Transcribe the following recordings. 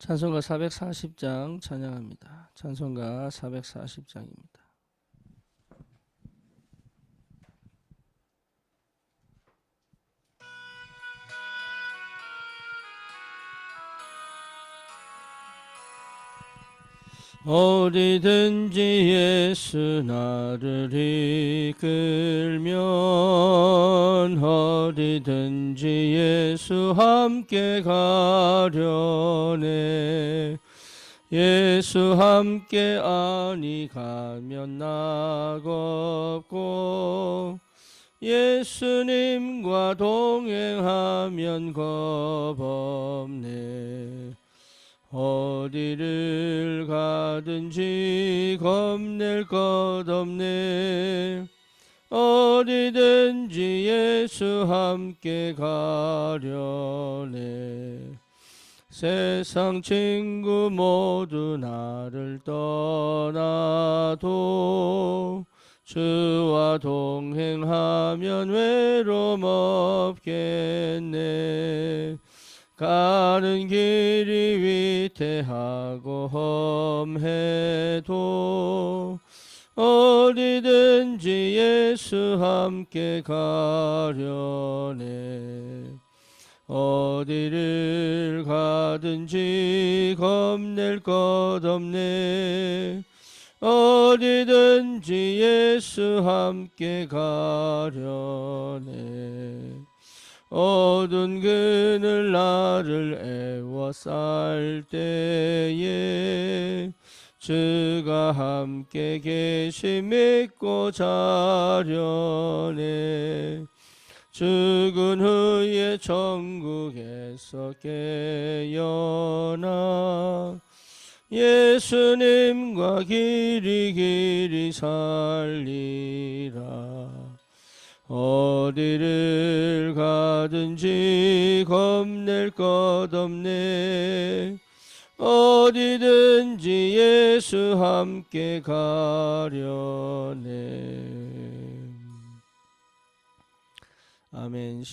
찬송가 440장 찬양합니다. 찬송가 440장입니다. 어디든지 예수 나를 이끌면 어디든지 예수 함께 가려네. 예수 함께 아니 가면 낙없고 예수님과 동행하면 겁없네. 어디를 가든지 겁낼 것 없네. 어디든지 예수 함께 가려네. 세상 친구 모두 나를 떠나도 주와 동행하면 외로움 없겠네. 가는 길이 위태하고 험해도 어디든지 예수 함께 가려네. 어디를 가든지 겁낼 것 없네. 어디든지 예수 함께 가려네. 어두운 그늘 나를 애워쌀 때에 주가 함께 계심 믿고 자려네. 죽은 후에 천국에서 깨어나 예수님과 길이 살리라. 어디를 가든지 겁낼 것 없네. 어디든지 예수 함께 가려네. 아멘.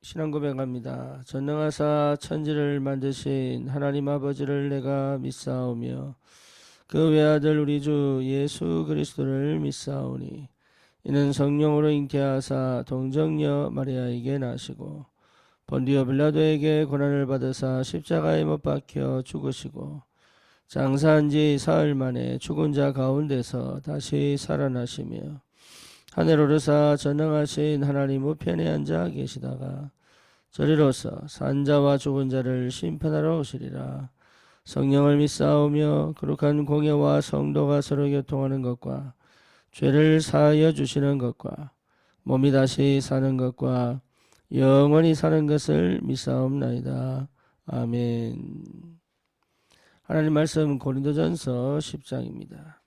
신앙 고백합니다. 전능하사 천지를 만드신 하나님 아버지를 내가 믿사오며 그 외아들 우리 주 예수 그리스도를 믿사오니 이는 성령으로 잉태하사 동정녀 마리아에게 나시고 본디오 빌라도에게 고난을 받으사 십자가에 못 박혀 죽으시고 장사한 지 사흘 만에 죽은 자 가운데서 다시 살아나시며 하늘 오르사 전능하신 하나님 우편에 앉아 계시다가 저리로서 산자와 죽은 자를 심판하러 오시리라. 성령을 믿사오며 거룩한 공예와 성도가 서로 교통하는 것과 죄를 사하여 주시는 것과 몸이 다시 사는 것과 영원히 사는 것을 믿사옵나이다. 아멘. 하나님 말씀 고린도전서 10장입니다.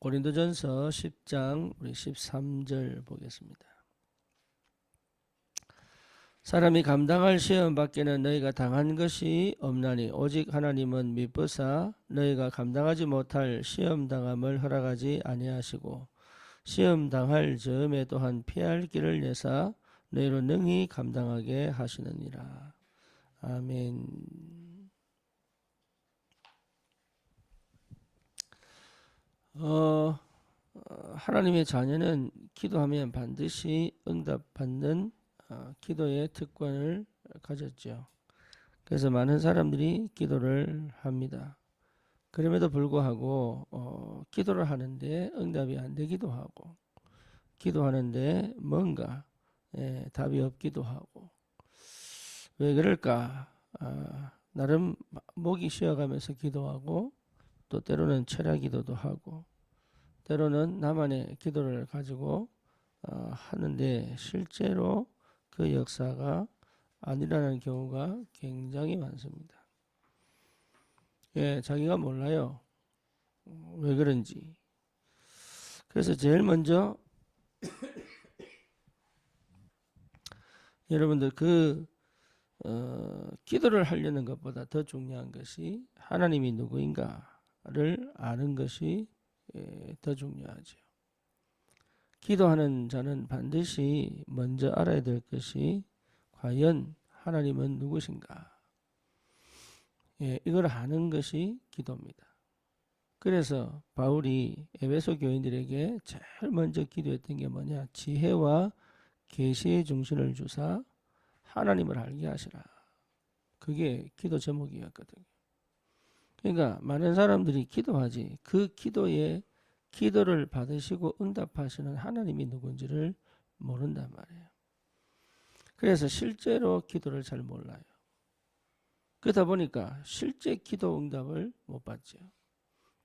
고린도전서 10장 우리 13절 보겠습니다. 사람이 감당할 시험 밖에는 너희가 당한 것이 없나니 오직 하나님은 미쁘사 너희가 감당하지 못할 시험 당함을 허락하지 아니하시고 시험 당할 즈음에 또한 피할 길을 내사 너희로 능히 감당하게 하시느니라. 아멘. 하나님의 자녀는 기도하면 반드시 응답받는 기도의 특권을 가졌죠. 그래서 많은 사람들이 기도를 합니다. 그럼에도 불구하고 기도를 하는데 응답이 안 되기도 하고 기도하는데 뭔가 답이 없기도 하고 왜 그럴까? 나름 목이 쉬어가면서 기도하고 또 때로는 철야 기도도 하고 때로는 나만의 기도를 가지고 하는데 실제로 그 역사가 아니라는 경우가 굉장히 많습니다. 자기가 몰라요. 왜 그런지. 그래서 제일 먼저 여러분들 기도를 하려는 것보다 더 중요한 것이 하나님이 누구인가를 아는 것이 더 중요하죠. 기도하는 자는 반드시 먼저 알아야 될 것이 과연 하나님은 누구신가? 이걸 아는 것이 기도입니다. 그래서 바울이 에베소 교인들에게 제일 먼저 기도했던 게 뭐냐? 지혜와 계시의 중심을 주사 하나님을 알게 하시라. 그게 기도 제목이었거든요. 그러니까 많은 사람들이 기도하지 그 기도에 기도를 받으시고 응답하시는 하나님이 누군지를 모른단 말이에요. 그래서 실제로 기도를 잘 몰라요. 그러다 보니까 실제 기도 응답을 못 받죠.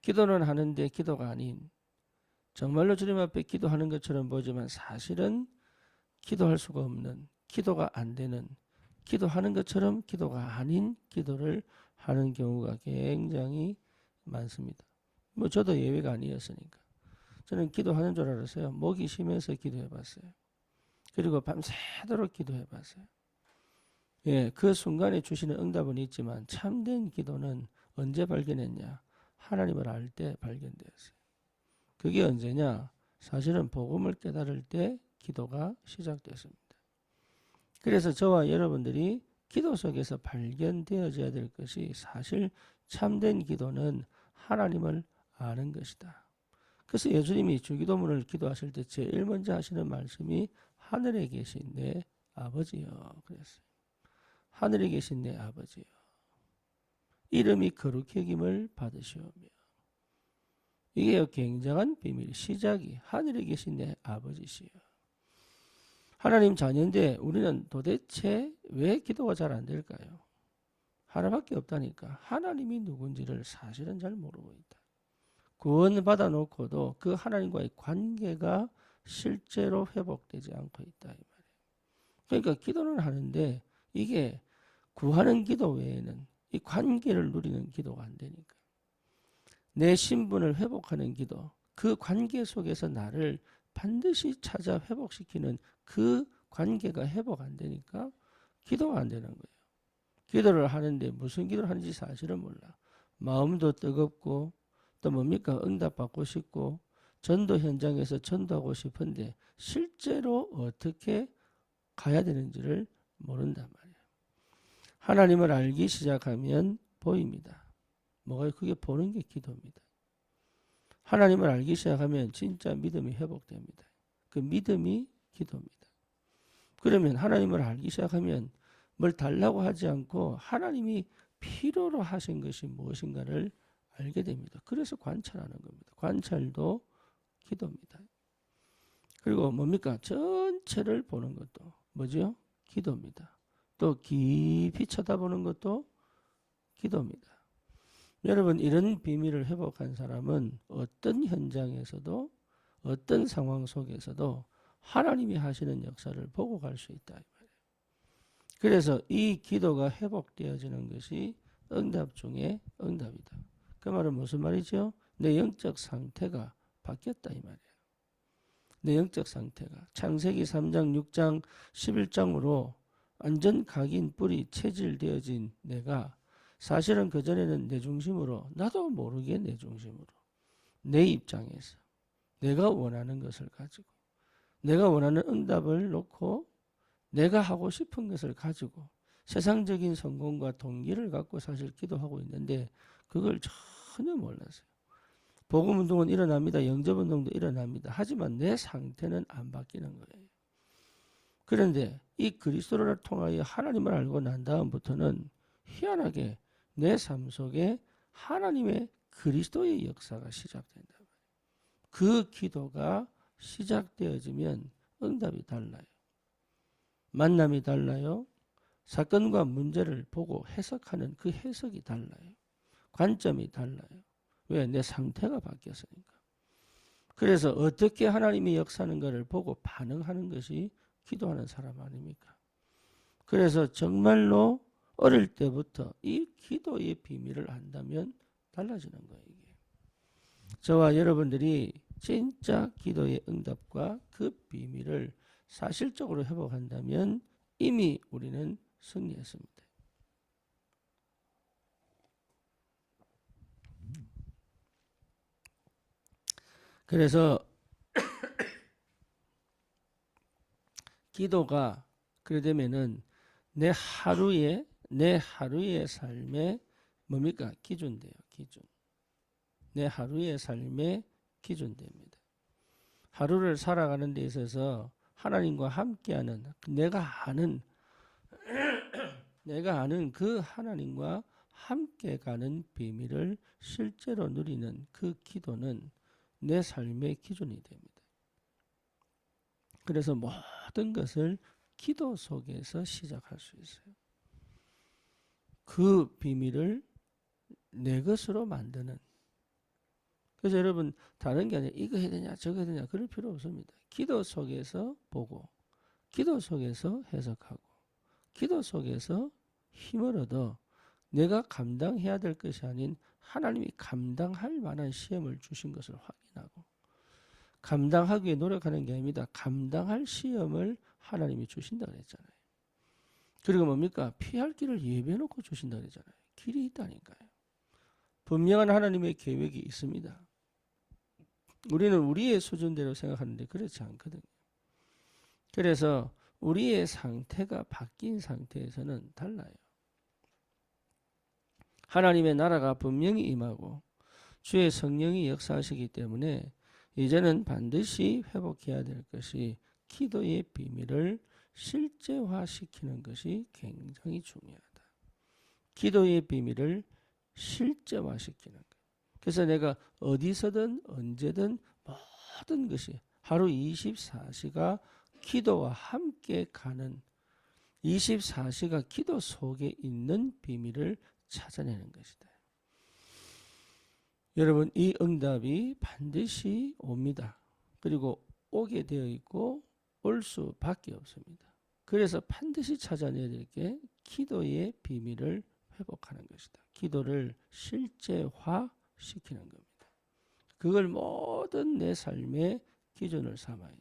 기도는 하는데 기도가 아닌, 정말로 주님 앞에 기도하는 것처럼 보지만 사실은 기도할 수가 없는, 기도가 안 되는, 기도하는 것처럼 기도가 아닌 기도를 하는 경우가 굉장히 많습니다. 뭐 저도 예외가 아니었으니까. 저는 기도하는 줄 알았어요. 목이 심해서 기도해봤어요. 그리고 밤새도록 기도해봤어요. 그 순간에 주시는 응답은 있지만 참된 기도는 언제 발견했냐? 하나님을 알 때 발견되었어요. 그게 언제냐? 사실은 복음을 깨달을 때 기도가 시작됐습니다. 그래서 저와 여러분들이 기도 속에서 발견되어져야 될 것이 사실 참된 기도는 하나님을 아는 것이다. 그래서 예수님이 주기도문을 기도하실 때 제일 먼저 하시는 말씀이 하늘에 계신 내 아버지여 그랬어요. 하늘에 계신 내 아버지여 이름이 거룩히 여김을 받으시오며. 이게 굉장한 비밀, 시작이 하늘에 계신 내 아버지시여. 하나님 자녀인데 우리는 도대체 왜 기도가 잘 안 될까요? 하나밖에 없다니까. 하나님이 누군지를 사실은 잘 모르고 있다. 구원받아 놓고도 그 하나님과의 관계가 실제로 회복되지 않고 있다 이 말이에요. 그러니까 기도는 하는데 이게 구하는 기도 외에는 이 관계를 누리는 기도가 안 되니까. 내 신분을 회복하는 기도, 그 관계 속에서 나를 반드시 찾아 회복시키는 그 관계가 회복 안 되니까 기도가 안 되는 거예요. 기도를 하는데 무슨 기도를 하는지 사실은 몰라. 마음도 뜨겁고 또 뭡니까? 응답받고 싶고 전도 현장에서 전도하고 싶은데 실제로 어떻게 가야 되는지를 모른단 말이에요. 하나님을 알기 시작하면 보입니다. 뭐가 그게 보는 게 기도입니다. 하나님을 알기 시작하면 진짜 믿음이 회복됩니다. 그 믿음이 기도입니다. 그러면 하나님을 알기 시작하면 뭘 달라고 하지 않고 하나님이 필요로 하신 것이 무엇인가를 알게 됩니다. 그래서 관찰하는 겁니다. 관찰도 기도입니다. 그리고 뭡니까? 전체를 보는 것도 뭐죠? 기도입니다. 또 깊이 쳐다보는 것도 기도입니다. 여러분 이런 비밀을 회복한 사람은 어떤 현장에서도 어떤 상황 속에서도 하나님이 하시는 역사를 보고 갈 수 있다. 그래서 이 기도가 회복되어지는 것이 응답 중에 응답이다. 그 말은 무슨 말이죠? 내 영적 상태가 바뀌었다 이 말이에요. 내 영적 상태가 창세기 3장 6장 11장으로 완전 각인 뿌리 체질되어진 내가 사실은 그전에는 내 중심으로 나도 모르게 내 중심으로 내 입장에서 내가 원하는 것을 가지고 내가 원하는 응답을 놓고 내가 하고 싶은 것을 가지고 세상적인 성공과 동기를 갖고 사실 기도하고 있는데 그걸 전혀 몰랐어요. 복음운동은 일어납니다. 영접운동도 일어납니다. 하지만 내 상태는 안 바뀌는 거예요. 그런데 이 그리스도를 통하여 하나님을 알고 난 다음부터는 희한하게 내 삶 속에 하나님의 그리스도의 역사가 시작된다. 그 기도가 시작되어지면 응답이 달라요. 만남이 달라요. 사건과 문제를 보고 해석하는 그 해석이 달라요. 관점이 달라요. 왜? 내 상태가 바뀌었으니까. 그래서 어떻게 하나님이 역사하는가를 보고 반응하는 것이 기도하는 사람 아닙니까? 그래서 정말로 어릴 때부터 이 기도의 비밀을 안다면 달라지는 거예요. 이게. 저와 여러분들이 진짜 기도의 응답과 그 비밀을 사실적으로 회복한다면 이미 우리는 승리했습니다. 그래서 기도가 그래 되면은 내 하루의 삶의 뭡니까? 기준돼요. 기준. 내 하루의 삶의 기준됩니다. 하루를 살아가는 데 있어서 하나님과 함께하는 내가 아는 그 하나님과 함께 가는 비밀을 실제로 누리는 그 기도는 내 삶의 기준이 됩니다. 그래서 모든 것을 기도 속에서 시작할 수 있어요. 그 비밀을 내 것으로 만드는. 그래서 여러분 다른 게 아니라 이거 해야 되냐 저거 해야 되냐 그럴 필요 없습니다. 기도 속에서 보고 기도 속에서 해석하고 기도 속에서 힘을 얻어 내가 감당해야 될 것이 아닌 하나님이 감당할 만한 시험을 주신 것을 확인하고 감당하기 위해 노력하는 게 아닙니다. 감당할 시험을 하나님이 주신다고 했잖아요. 그리고 뭡니까? 피할 길을 예배해놓고 주신다고 했잖아요. 길이 있다니까요. 분명한 하나님의 계획이 있습니다. 우리는 우리의 수준대로 생각하는데 그렇지 않거든요. 그래서 우리의 상태가 바뀐 상태에서는 달라요. 하나님의 나라가 분명히 임하고 주의 성령이 역사하시기 때문에 이제는 반드시 회복해야 될 것이 기도의 비밀을 실제화시키는 것이 굉장히 중요하다. 기도의 비밀을 실제화시키는 것. 그래서 내가 어디서든 언제든 모든 것이 하루 24시가 기도와 함께 가는 24시가 기도 속에 있는 비밀을 찾아내는 것이다. 여러분 이 응답이 반드시 옵니다. 그리고 오게 되어 있고 올 수밖에 없습니다. 그래서 반드시 찾아내야 될 게 기도의 비밀을 회복하는 것이다. 기도를 실제화시키는 겁니다. 그걸 모든 내 삶의 기준을 삼아야 돼.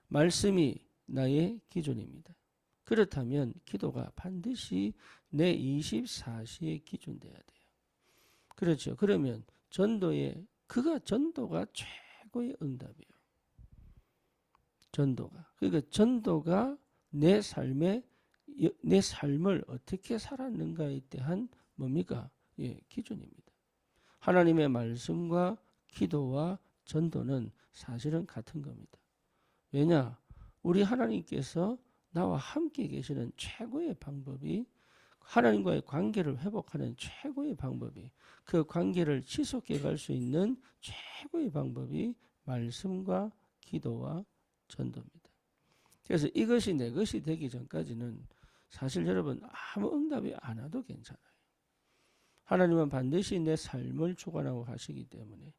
말씀이 나의 기준입니다. 그렇다면 기도가 반드시 내 24시의 기준 돼야 돼요. 그렇죠. 그러면 전도가 최고의 응답이에요. 그러니까 전도가 내 삶을 어떻게 살았는가에 대한 뭡니까? 기준입니다. 하나님의 말씀과 기도와 전도는 사실은 같은 겁니다. 왜냐? 우리 하나님께서 나와 함께 계시는 최고의 방법이 하나님과의 관계를 회복하는 최고의 방법이 그 관계를 지속해 갈 수 있는 최고의 방법이 말씀과 기도와 전도입니다. 그래서 이것이 내 것이 되기 전까지는 사실 여러분 아무 응답이 안 와도 괜찮아요. 하나님은 반드시 내 삶을 주관하고 가시기 때문에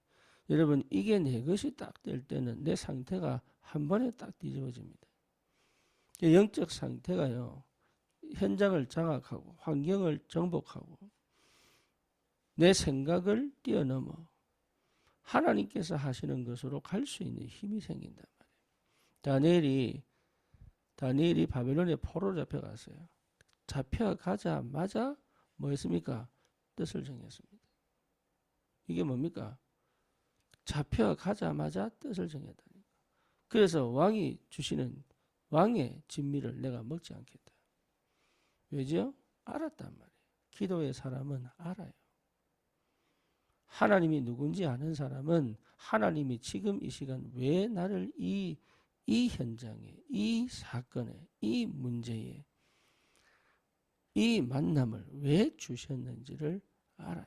여러분 이게 내 것이 딱 될 때는 내 상태가 한 번에 딱 뒤집어집니다. 영적 상태가요. 현장을 장악하고 환경을 정복하고 내 생각을 뛰어넘어 하나님께서 하시는 것으로 갈 수 있는 힘이 생긴단 말이에요. 다니엘이 바벨론에 포로로 잡혀갔어요. 잡혀가자마자 뭐 했습니까? 뜻을 정했습니다. 이게 뭡니까? 잡혀가자마자 뜻을 정했다니까. 그래서 왕이 주시는 왕의 진미를 내가 먹지 않겠다. 왜죠? 알았단 말이에요. 기도의 사람은 알아요. 하나님이 누군지 아는 사람은 하나님이 지금 이 시간 왜 나를 이 현장에, 이 사건에, 이 문제에, 이 만남을 왜 주셨는지를 알아요.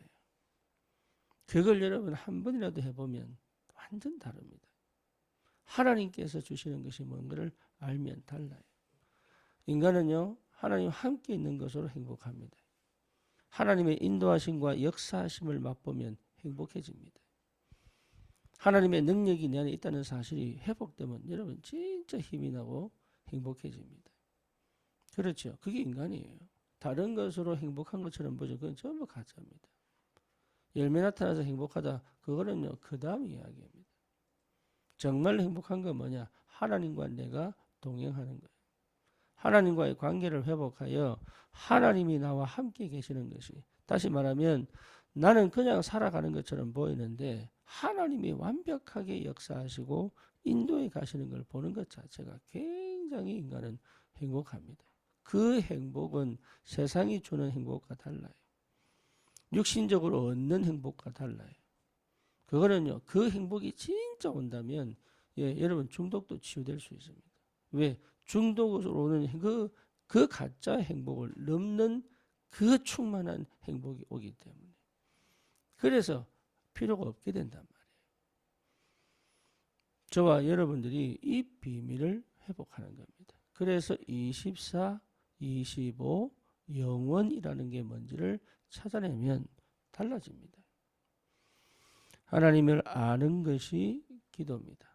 그걸 여러분 한 번이라도 해보면 완전 다릅니다. 하나님께서 주시는 것이 뭔가를 알면 달라요. 인간은요, 하나님 함께 있는 것으로 행복합니다. 하나님의 인도하심과 역사하심을 맛보면 행복해집니다. 하나님의 능력이 내 안에 있다는 사실이 회복되면 여러분 진짜 힘이 나고 행복해집니다. 그렇죠. 그게 인간이에요. 다른 것으로 행복한 것처럼 보죠. 그건 전부 가짜입니다. 열매 나타나서 행복하다. 그거는요. 그 다음 이야기입니다. 정말 행복한 건 뭐냐? 하나님과 내가 동행하는 거예요. 하나님과의 관계를 회복하여 하나님이 나와 함께 계시는 것이, 다시 말하면 나는 그냥 살아가는 것처럼 보이는데 하나님이 완벽하게 역사하시고 인도해 가시는 걸 보는 것 자체가 굉장히 인간은 행복합니다. 그 행복은 세상이 주는 행복과 달라요. 육신적으로 얻는 행복과 달라요. 그거는요, 그 행복이 진짜 온다면, 여러분 중독도 치유될 수 있습니다. 왜? 중독으로 오는 그 가짜 행복을 넘는 그 충만한 행복이 오기 때문에. 그래서 필요가 없게 된단 말이에요. 저와 여러분들이 이 비밀을 회복하는 겁니다. 그래서 24, 25, 영원이라는 게 뭔지를 찾아내면 달라집니다. 하나님을 아는 것이 기도입니다.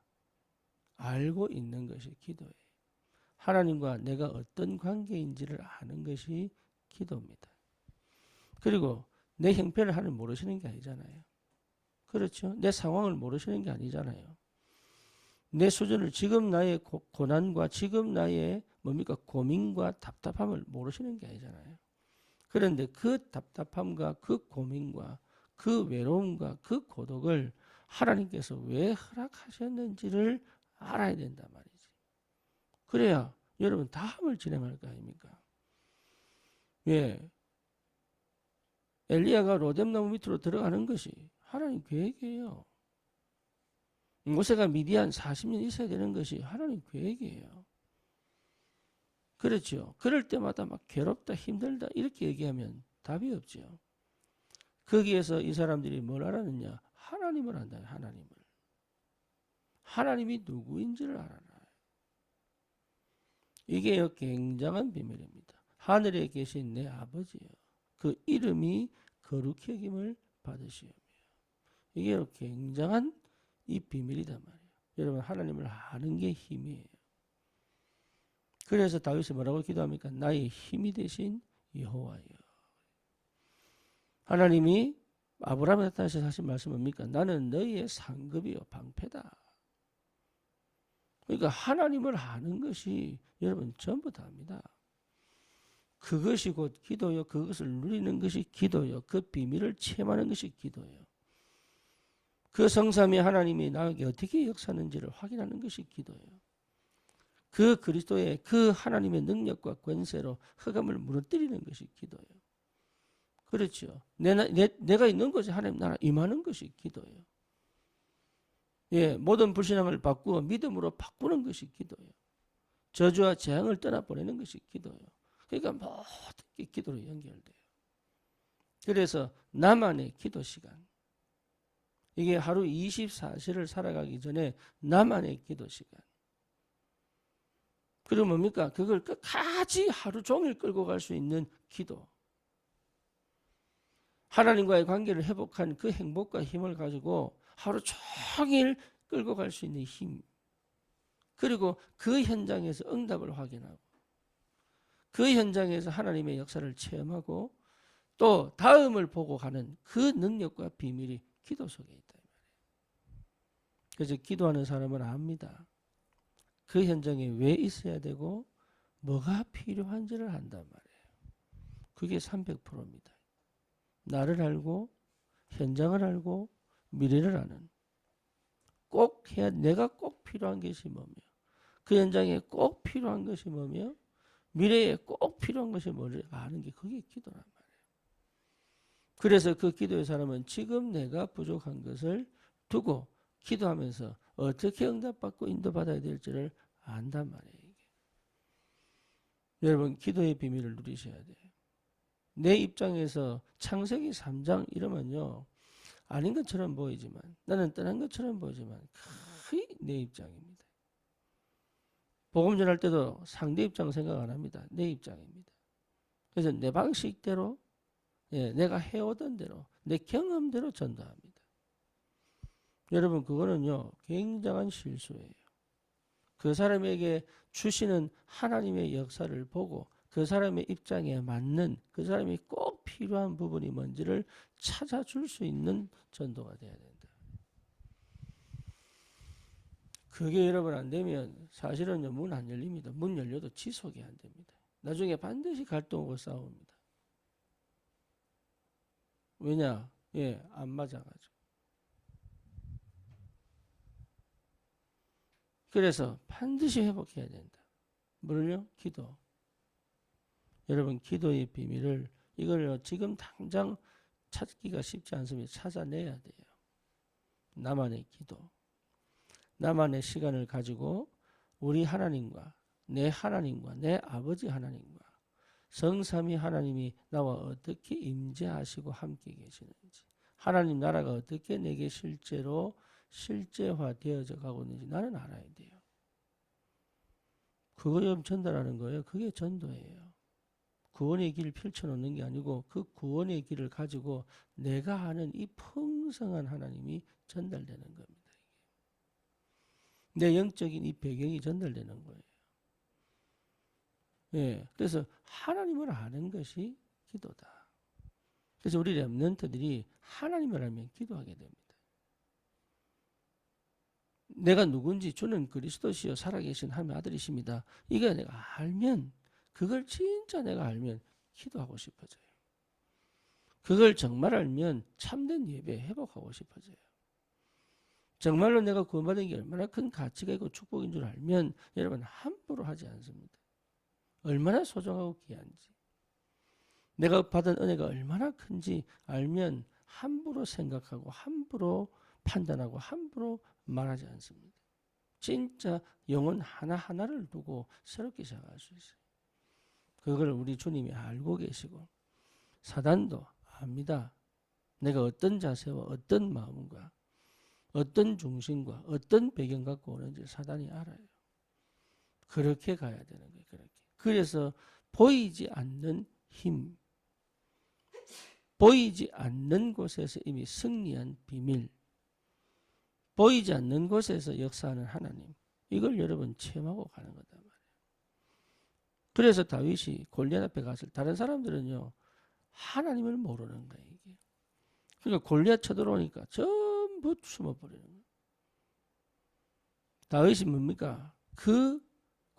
알고 있는 것이 기도예요. 하나님과 내가 어떤 관계인지를 아는 것이 기도입니다. 그리고 내 형편을 하나님 모르시는 게 아니잖아요. 그렇죠? 내 상황을 모르시는 게 아니잖아요. 내 수준을, 지금 나의 고난과 지금 나의 고민과 답답함을 모르시는 게 아니잖아요. 그런데 그 답답함과 그 고민과 그 외로움과 그 고독을 하나님께서 왜 허락하셨는지를 알아야 된단 말이지. 그래야 여러분 다음을 진행할 거 아닙니까? 왜? 엘리야가 로뎀나무 밑으로 들어가는 것이 하나님 계획이에요. 모세가 미디안 40년 있어야 되는 것이 하나님 계획이에요. 그렇죠. 그럴 때마다 막 괴롭다, 힘들다 이렇게 얘기하면 답이 없죠. 거기에서 이 사람들이 뭘 알았느냐? 하나님을 안다. 하나님을. 하나님이 누구인지를 알아라. 이게 굉장한 비밀입니다. 하늘에 계신 내 아버지요. 그 이름이 거룩히 여김을 받으시오며. 이게 굉장한 이 비밀이단 말이에요. 여러분, 하나님을 아는 게 힘이에요. 그래서 다윗이 뭐라고 기도합니까? 나의 힘이 되신 여호와여. 하나님이 아브라함에 나타나셔서 하신 말씀 뭡니까? 나는 너희의 상급이요 방패다. 그러니까 하나님을 아는 것이 여러분 전부 다입니다. 그것이 곧 기도요. 그것을 누리는 것이 기도요. 그 비밀을 체험하는 것이 기도예요. 그 성삼위 하나님이 나에게 어떻게 역사하는지를 확인하는 것이 기도예요. 그 그리스도의 그 하나님의 능력과 권세로 흑암을 무너뜨리는 것이 기도예요. 그렇죠. 내가 있는 곳에 하나님 나라 임하는 것이 기도예요. 모든 불신앙을 바꾸어 믿음으로 바꾸는 것이 기도예요. 저주와 재앙을 떠나보내는 것이 기도예요. 그러니까 모든 게 기도로 연결돼요. 그래서 나만의 기도 시간. 이게 하루 24시를 살아가기 전에 나만의 기도 시간. 그리고 뭡니까? 그걸 끝까지 하루 종일 끌고 갈 수 있는 기도. 하나님과의 관계를 회복한 그 행복과 힘을 가지고 하루 종일 끌고 갈 수 있는 힘. 그리고 그 현장에서 응답을 확인하고 그 현장에서 하나님의 역사를 체험하고 또 다음을 보고 가는 그 능력과 비밀이 기도 속에 있다. 그래서 기도하는 사람은 압니다. 그 현장에 왜 있어야 되고 뭐가 필요한지를 안단 말이에요. 그게 300%입니다. 나를 알고 현장을 알고 미래를 아는, 꼭 해야, 내가 꼭 필요한 것이 뭐며 그 현장에 꼭 필요한 것이 뭐며 미래에 꼭 필요한 것이 뭐를 아는 게 그게 기도란 말이에요. 그래서 그 기도의 사람은 지금 내가 부족한 것을 두고 기도하면서 어떻게 응답받고 인도받아야 될지를 안단 말이에요. 이게. 여러분, 기도의 비밀을 누리셔야 돼요. 내 입장에서 창세기 3장 이러면요, 아닌 것처럼 보이지만, 나는 떠난 것처럼 보이지만 거의 내 입장입니다. 복음 전할 때도 상대 입장 생각 안 합니다. 내 입장입니다. 그래서 내 방식대로, 내가 해오던 대로, 내 경험대로 전도합니다. 여러분, 그거는요 굉장한 실수예요. 그 사람에게 주시는 하나님의 역사를 보고 그 사람의 입장에 맞는, 그 사람이 꼭 필요한 부분이 뭔지를 찾아줄 수 있는 전도가 돼야 된다. 그게 여러분 안 되면 사실은요, 문 안 열립니다. 문 열려도 지속이 안 됩니다. 나중에 반드시 갈등하고 싸웁니다. 왜냐? 예, 안 맞아가지고. 그래서 반드시 회복해야 된다. 뭐를요? 기도. 여러분, 기도의 비밀을 이걸 지금 당장 찾기가 쉽지 않습니다. 찾아내야 돼요. 나만의 기도. 나만의 시간을 가지고 우리 하나님과 내 아버지 하나님과 성삼위 하나님이 나와 어떻게 임재하시고 함께 계시는지, 하나님 나라가 어떻게 내게 실제로 실제화되어져 가고 있는지 나는 알아야 돼요. 그거 좀 전달하는 거예요. 그게 전도예요. 구원의 길을 펼쳐놓는 게 아니고 그 구원의 길을 가지고 내가 아는 이 풍성한 하나님이 전달되는 겁니다. 내 영적인 이 배경이 전달되는 거예요. 예, 그래서 하나님을 아는 것이 기도다. 그래서 우리 렘넌트들이 하나님을 알면 기도하게 됩니다. 내가 누군지 주는 그리스도시요 살아계신 하나님의 아들이십니다. 이거 내가 알면, 그걸 진짜 내가 알면 기도하고 싶어져요. 그걸 정말 알면 참된 예배 회복하고 싶어져요. 정말로 내가 구원받은 게 얼마나 큰 가치가 있고 축복인 줄 알면 여러분 함부로 하지 않습니다. 얼마나 소중하고 귀한지, 내가 받은 은혜가 얼마나 큰지 알면 함부로 생각하고 함부로 판단하고 함부로 말하지 않습니다. 진짜 영혼 하나하나를 두고 새롭게 시작할 수 있어요. 그걸 우리 주님이 알고 계시고 사단도 압니다. 내가 어떤 자세와 어떤 마음과 어떤 중심과 어떤 배경 갖고 오는지 사단이 알아요. 그렇게 가야 되는 거예요. 그렇게. 그래서 보이지 않는 힘, 보이지 않는 곳에서 이미 승리한 비밀, 보이지 않는 곳에서 역사하는 하나님, 이걸 여러분 체험하고 가는 거단 말이에요. 그래서 다윗이 골리앗 앞에 갔을 때 다른 사람들은요 하나님을 모르는 거예요. 이게. 그러니까 골리앗 쳐들어오니까 전부 숨어버리는 거예요. 다윗이 뭡니까? 그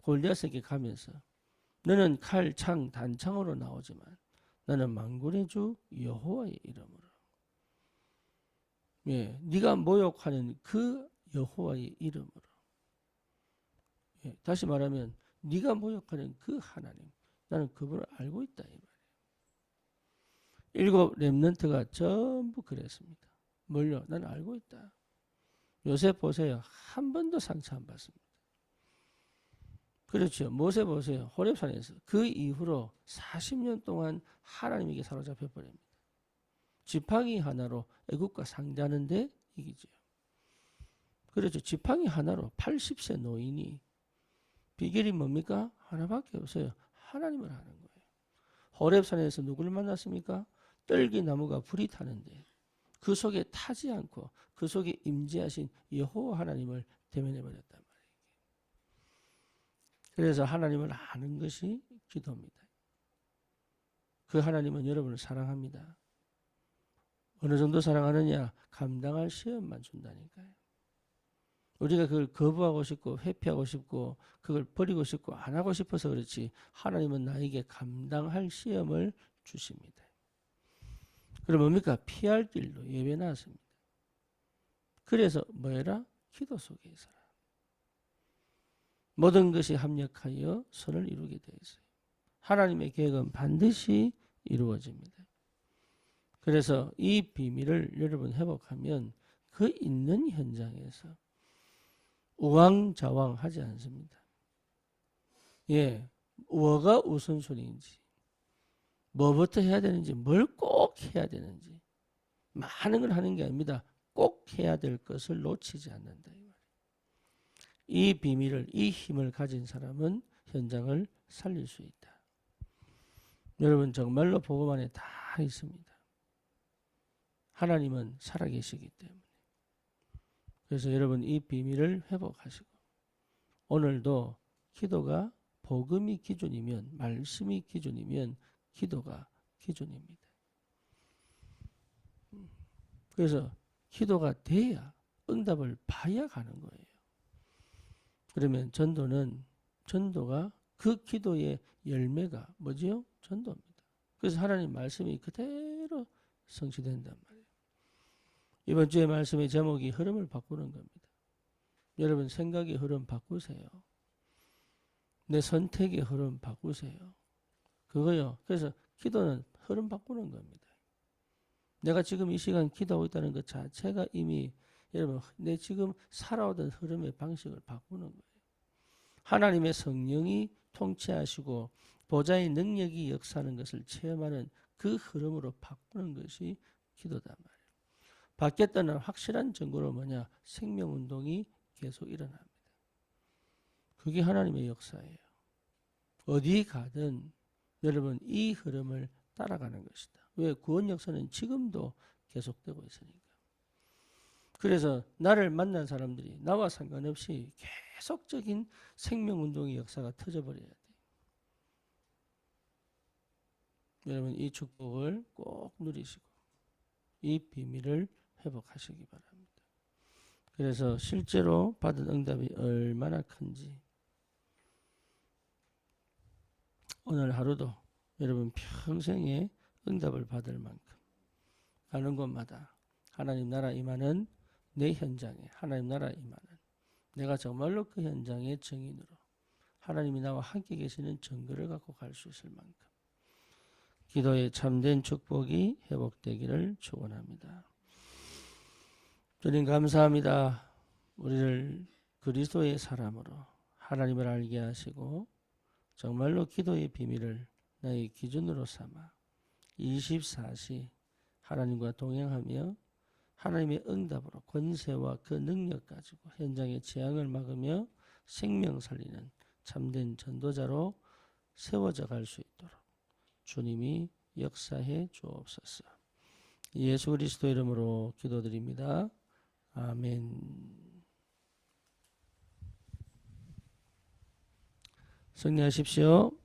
골리앗에게 가면서 너는 칼, 창, 단창으로 나오지만 나는 만군의 주 여호와의 이름으로, 예, 네가 모욕하는 그 여호와의 이름으로, 예, 다시 말하면 네가 모욕하는 그 하나님, 나는 그분을 알고 있다 이 말이에요. 7 렘넌트가 전부 그랬습니다. 뭘요? 나는 알고 있다. 요셉 보세요. 한 번도 상처 안 받습니다. 그렇죠. 모세 보세요. 호렙산에서 그 이후로 40년 동안 하나님에게 사로잡혀 버립니다. 지팡이 하나로 애국과 상대하는데 이기죠. 그렇죠. 지팡이 하나로 80세 노인이, 비결이 뭡니까? 하나밖에 없어요. 하나님을 아는 거예요. 호렙산에서 누구를 만났습니까? 떨기나무가 불이 타는데 그 속에 타지 않고 그 속에 임재하신 여호와 하나님을 대면해 버렸단 말이에요. 그래서 하나님을 아는 것이 기도입니다. 그 하나님은 여러분을 사랑합니다. 어느 정도 사랑하느냐? 감당할 시험만 준다니까요. 우리가 그걸 거부하고 싶고 회피하고 싶고 그걸 버리고 싶고 안 하고 싶어서 그렇지, 하나님은 나에게 감당할 시험을 주십니다. 그럼 뭡니까? 피할 길로 예배놨습니다. 그래서 뭐해라? 기도 속에 있어라. 모든 것이 합력하여 선을 이루게 되어 있어요. 하나님의 계획은 반드시 이루어집니다. 그래서 이 비밀을 여러분 회복하면 그 있는 현장에서 우왕좌왕하지 않습니다. 예, 뭐가 우선순위인지, 뭐부터 해야 되는지, 뭘 꼭 해야 되는지, 많은 걸 하는 게 아닙니다. 꼭 해야 될 것을 놓치지 않는다. 이 비밀을, 이 힘을 가진 사람은 현장을 살릴 수 있다. 여러분 정말로 복음 안에 다 있습니다. 하나님은 살아계시기 때문에. 그래서 여러분 이 비밀을 회복하시고 오늘도 기도가 복음이 기준이면, 말씀이 기준이면 기도가 기준입니다. 그래서 기도가 돼야 응답을 봐야 가는 거예요. 그러면 전도가 그 기도의 열매가 뭐지요? 전도입니다. 그래서 하나님 말씀이 그대로 성취된단 말이에요. 이번 주의 말씀의 제목이 흐름을 바꾸는 겁니다. 여러분 생각의 흐름 바꾸세요. 내 선택의 흐름 바꾸세요. 그거요. 그래서 기도는 흐름 바꾸는 겁니다. 내가 지금 이 시간 기도하고 있다는 것 자체가 이미 여러분 내 지금 살아오던 흐름의 방식을 바꾸는 거예요. 하나님의 성령이 통치하시고 보좌의 능력이 역사하는 것을 체험하는 그 흐름으로 바꾸는 것이 기도단 말이에요. 바뀌었다는 확실한 증거로 뭐냐? 생명운동이 계속 일어납니다. 그게 하나님의 역사예요. 어디 가든 여러분 이 흐름을 따라가는 것이다. 왜? 구원 역사는 지금도 계속되고 있으니까. 그래서 나를 만난 사람들이 나와 상관없이 계속적인 생명운동의 역사가 터져버려야 돼요. 여러분 이 축복을 꼭 누리시고 이 비밀을 회복하시기 바랍니다. 그래서 실제로 받은 응답이 얼마나 큰지 오늘 하루도 여러분 평생에 응답을 받을 만큼 가는 곳마다 하나님 나라 임하는 내 현장에 하나님 나라 임하는 내가 정말로 그 현장의 증인으로 하나님이 나와 함께 계시는 증거를 갖고 갈 수 있을 만큼 기도의 참된 축복이 회복되기를 축원합니다. 주님 감사합니다. 우리를 그리스도의 사람으로 하나님을 알게 하시고 정말로 기도의 비밀을 나의 기준으로 삼아 24시 하나님과 동행하며 하나님의 응답으로 권세와 그 능력 가지고 현장의 재앙을 막으며 생명 살리는 참된 전도자로 세워져 갈 수 있도록 주님이 역사해 주옵소서. 예수 그리스도 이름으로 기도드립니다. 아멘. 승리하십시오.